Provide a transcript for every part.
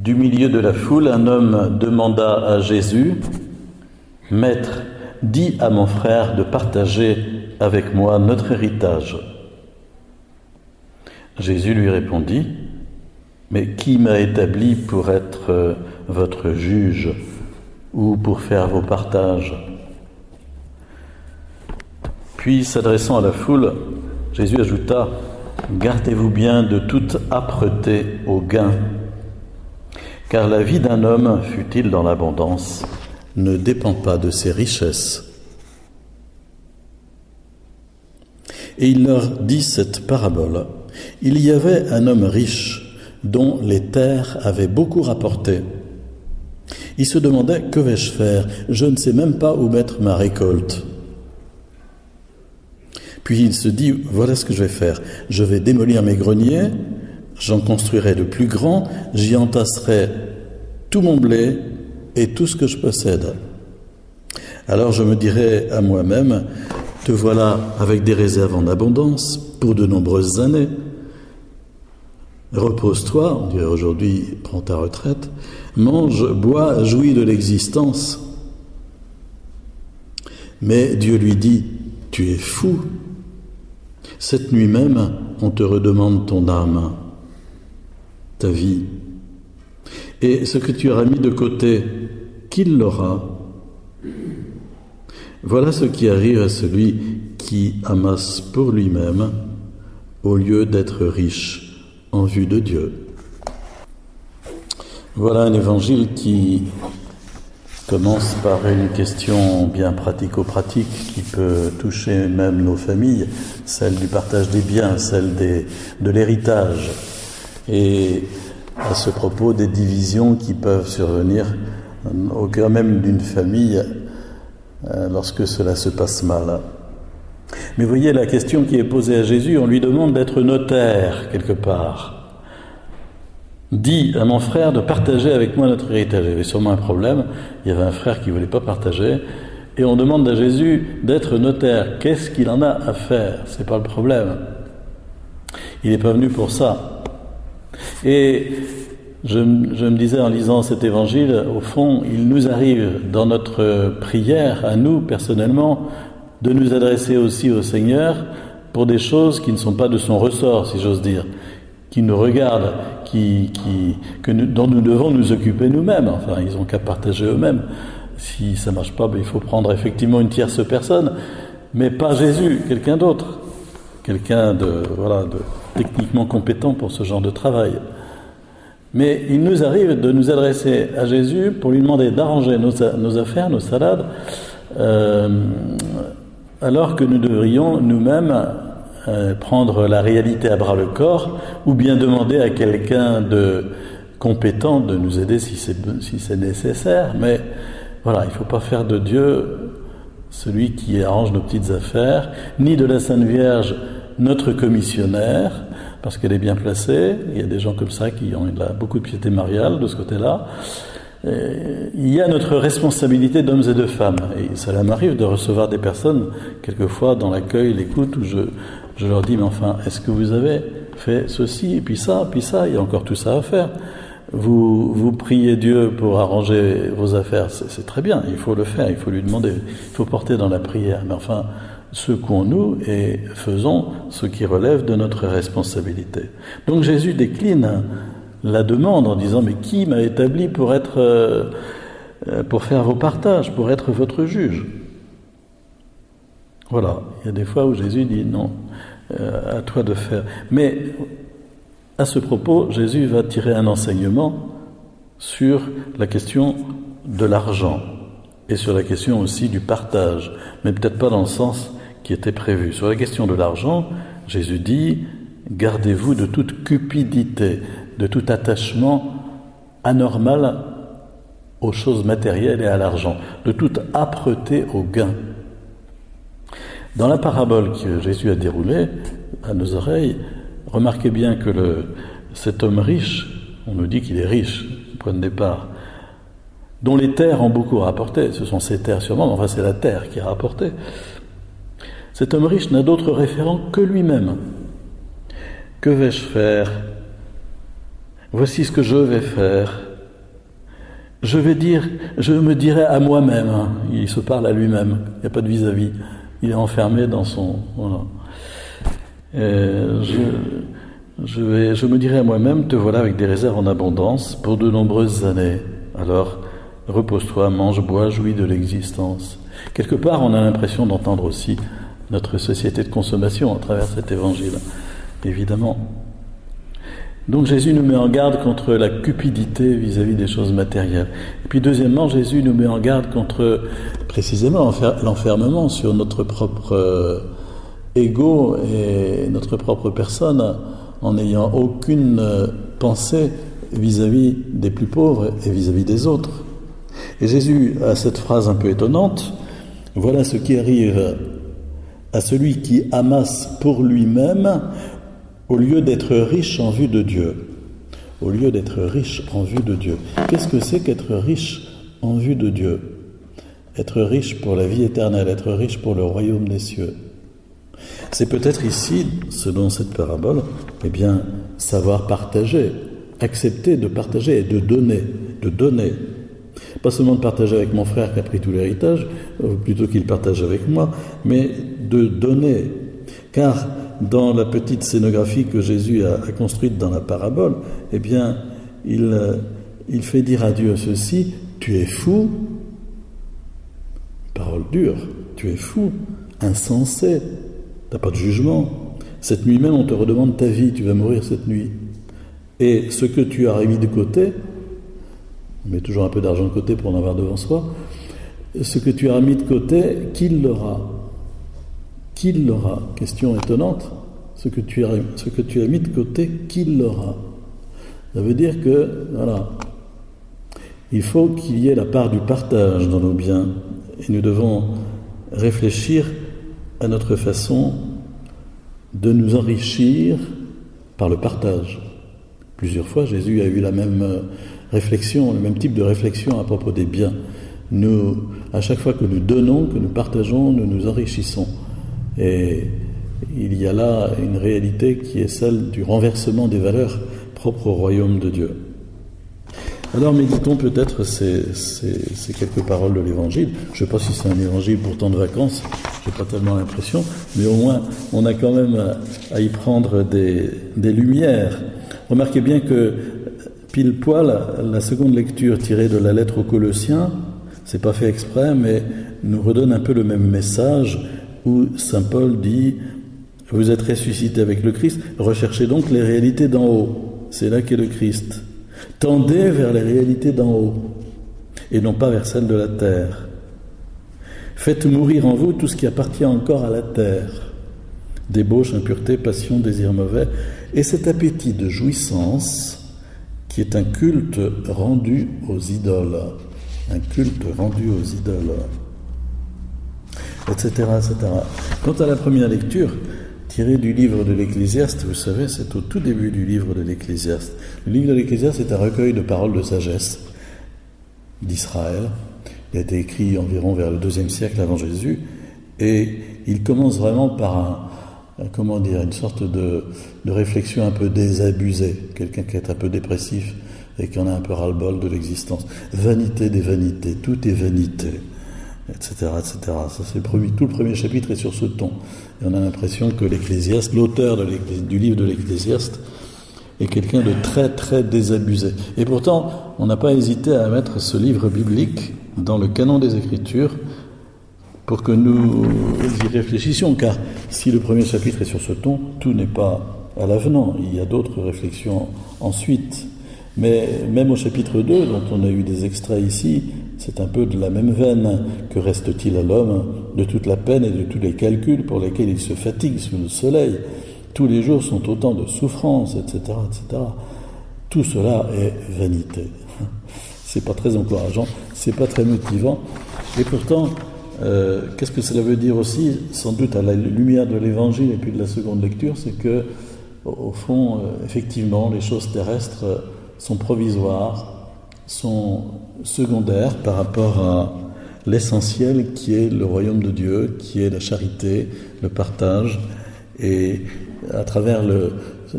Du milieu de la foule, un homme demanda à Jésus, « Maître, dis à mon frère de partager avec moi notre héritage. » Jésus lui répondit, « Mais qui m'a établi pour être votre juge ou pour faire vos partages ?» Puis, s'adressant à la foule, Jésus ajouta, « Gardez-vous bien de toute âpreté au gain, car la vie d'un homme, fût-il dans l'abondance, ne dépend pas de ses richesses. » Et il leur dit cette parabole. Il y avait un homme riche dont les terres avaient beaucoup rapporté. Il se demandait, que vais-je faire? Je ne sais même pas où mettre ma récolte. Puis il se dit, voilà ce que je vais faire. Je vais démolir mes greniers, j'en construirai de plus grands, j'y entasserai tout mon blé et tout ce que je possède. Alors je me dirai à moi-même, te voilà avec des réserves en abondance pour de nombreuses années. Repose-toi, on dirait aujourd'hui, prends ta retraite, mange, bois, jouis de l'existence. Mais Dieu lui dit, tu es fou. Cette nuit même, on te redemande ton âme, ta vie. Et ce que tu auras mis de côté, qui l'aura? Voilà ce qui arrive à celui qui amasse pour lui-même, au lieu d'être riche en vue de Dieu. Voilà un évangile qui commence par une question bien pratico-pratique qui peut toucher même nos familles, celle du partage des biens, celle de l'héritage, et à ce propos des divisions qui peuvent survenir au cœur même d'une famille lorsque cela se passe mal. Mais voyez la question qui est posée à Jésus, on lui demande d'être notaire quelque part. Dis à mon frère de partager avec moi notre héritage. Il y avait sûrement un problème, il y avait un frère qui ne voulait pas partager, et on demande à Jésus d'être notaire. Qu'est-ce qu'il en a à faire? C'est pas le problème. Il n'est pas venu pour ça. Et je me disais en lisant cet évangile, au fond, il nous arrive dans notre prière, à nous personnellement, de nous adresser aussi au Seigneur pour des choses qui ne sont pas de son ressort, si j'ose dire, qui nous regardent, dont nous devons nous occuper nous-mêmes. Enfin, ils n'ont qu'à partager eux-mêmes. Si ça ne marche pas, il faut prendre effectivement une tierce personne, mais pas Jésus, quelqu'un d'autre, quelqu'un de techniquement compétent pour ce genre de travail. Mais il nous arrive de nous adresser à Jésus pour lui demander d'arranger nos affaires, nos salades, alors que nous devrions nous-mêmes prendre la réalité à bras le corps, ou bien demander à quelqu'un de compétent de nous aider si c'est nécessaire. Mais voilà, il ne faut pas faire de Dieu celui qui arrange nos petites affaires, ni de la Sainte Vierge notre commissionnaire, parce qu'elle est bien placée. Il y a des gens comme ça qui ont beaucoup de piété mariale de ce côté-là. Il y a notre responsabilité d'hommes et de femmes. Et cela m'arrive de recevoir des personnes, quelquefois dans l'accueil, l'écoute, où je leur dis, mais enfin, est-ce que vous avez fait ceci, et puis ça, il y a encore tout ça à faire. Vous priez Dieu pour arranger vos affaires, c'est très bien, il faut le faire, il faut lui demander, il faut porter dans la prière. Mais enfin, secouons-nous et faisons ce qui relève de notre responsabilité. Donc Jésus décline la demande en disant, mais qui m'a établi pour faire vos partages, pour être votre juge? Voilà, il y a des fois où Jésus dit non, à toi de faire. Mais à ce propos, Jésus va tirer un enseignement sur la question de l'argent et sur la question aussi du partage, mais peut-être pas dans le sens qui était prévu. Sur la question de l'argent, Jésus dit, gardez-vous de toute cupidité, de tout attachement anormal aux choses matérielles et à l'argent, de toute âpreté au gain. Dans la parabole que Jésus a déroulée à nos oreilles, remarquez bien que cet homme riche, on nous dit qu'il est riche, point de départ, dont les terres ont beaucoup rapporté, ce sont ces terres sûrement, mais enfin c'est la terre qui a rapporté. Cet homme riche n'a d'autre référent que lui-même. Que vais-je faire? voici ce que je vais faire. Je me dirai à moi-même. Il se parle à lui-même. Il n'y a pas de vis-à-vis. Il est enfermé dans son... Voilà. Je me dirai à moi-même, te voilà avec des réserves en abondance pour de nombreuses années. Alors, repose-toi, mange, bois, jouis de l'existence. Quelque part, on a l'impression d'entendre aussi notre société de consommation à travers cet évangile, évidemment. Donc Jésus nous met en garde contre la cupidité vis-à-vis des choses matérielles. Et puis deuxièmement, Jésus nous met en garde contre précisément l'enfermement sur notre propre ego et notre propre personne en n'ayant aucune pensée vis-à-vis des plus pauvres et vis-à-vis des autres. Et Jésus a cette phrase un peu étonnante, « Voilà ce qui arrive à celui qui amasse pour lui-même au lieu d'être riche en vue de Dieu. » Au lieu d'être riche en vue de Dieu. Qu'est-ce que c'est qu'être riche en vue de Dieu? Être riche pour la vie éternelle, être riche pour le royaume des cieux. C'est peut-être ici, selon cette parabole, eh bien, savoir partager, accepter de partager et de donner. Pas seulement de partager avec mon frère qui a pris tout l'héritage, plutôt qu'il partage avec moi, mais de donner. Car dans la petite scénographie que Jésus a construite dans la parabole, eh bien, il fait dire à Dieu ceci, « Tu es fou », parole dure, « Tu es fou, insensé, tu n'as pas de jugement. Cette nuit même, on te redemande ta vie, tu vas mourir cette nuit. Et ce que tu as mis de côté, on met toujours un peu d'argent de côté pour en avoir devant soi, ce que tu as mis de côté, qui l'aura ? Qui l'aura ? Question étonnante. Ce que tu as mis de côté, qui l'aura ? Ça veut dire que, voilà, il faut qu'il y ait la part du partage dans nos biens. Et nous devons réfléchir à notre façon de nous enrichir par le partage. Plusieurs fois, Jésus a eu la même réflexion, le même type de réflexion à propos des biens. Nous, à chaque fois que nous donnons, que nous partageons, nous nous enrichissons. Et il y a là une réalité qui est celle du renversement des valeurs propres au royaume de Dieu. Alors méditons peut-être ces quelques paroles de l'Évangile. Je ne sais pas si c'est un Évangile pour temps de vacances, je n'ai pas tellement l'impression, mais au moins on a quand même à y prendre des lumières. Remarquez bien que pile poil, la seconde lecture tirée de la lettre aux Colossiens, c'est pas fait exprès, mais nous redonne un peu le même message où saint Paul dit « Vous êtes ressuscités avec le Christ, recherchez donc les réalités d'en haut. C'est là qu'est le Christ. Tendez vers les réalités d'en haut, et non pas vers celles de la terre. Faites mourir en vous tout ce qui appartient encore à la terre. Débauche, impureté, passion, désir mauvais, et cet appétit de jouissance qui est un culte rendu aux idoles. Un culte rendu aux idoles. Etc., etc. Quant à la première lecture, tirée du livre de l'Ecclésiaste, vous savez, c'est au tout début du livre de l'Ecclésiaste. Le livre de l'Ecclésiaste est un recueil de paroles de sagesse d'Israël. Il a été écrit environ vers le IIe siècle avant Jésus, et il commence vraiment par une sorte de réflexion un peu désabusée, quelqu'un qui est un peu dépressif et qui en a un peu ras-le-bol de l'existence. Vanité des vanités, tout est vanité, etc., etc. Ça, c'est tout le premier chapitre est sur ce ton. Et on a l'impression que l'Ecclésiaste, l'auteur du livre de l'Ecclésiaste, est quelqu'un de très très désabusé. Et pourtant, on n'a pas hésité à mettre ce livre biblique dans le canon des Écritures pour que nous y réfléchissions, car si le premier chapitre est sur ce ton, tout n'est pas à l'avenant, il y a d'autres réflexions ensuite. Mais même au chapitre 2, dont on a eu des extraits ici, c'est un peu de la même veine. Que reste-t-il à l'homme de toute la peine et de tous les calculs pour lesquels il se fatigue sous le soleil? Tous les jours sont autant de souffrances, etc., etc. Tout cela est vanité. C'est pas très encourageant, c'est pas très motivant. Et pourtant, qu'est-ce que cela veut dire aussi, sans doute à la lumière de l'Évangile et puis de la seconde lecture, c'est que, au fond, effectivement, les choses terrestres sont provisoires, sont secondaires par rapport à l'essentiel qui est le royaume de Dieu, qui est la charité, le partage, et à travers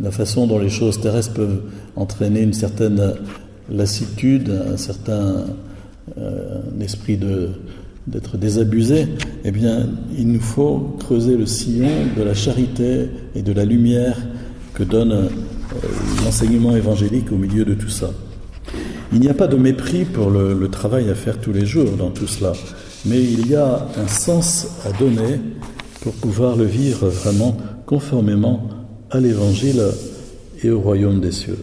la façon dont les choses terrestres peuvent entraîner une certaine lassitude, un certain esprit d'être désabusé, eh bien, il nous faut creuser le sillon de la charité et de la lumière que donne l'enseignement évangélique au milieu de tout ça. Il n'y a pas de mépris pour le travail à faire tous les jours dans tout cela, mais il y a un sens à donner pour pouvoir le vivre vraiment conformément à l'Évangile et au royaume des cieux.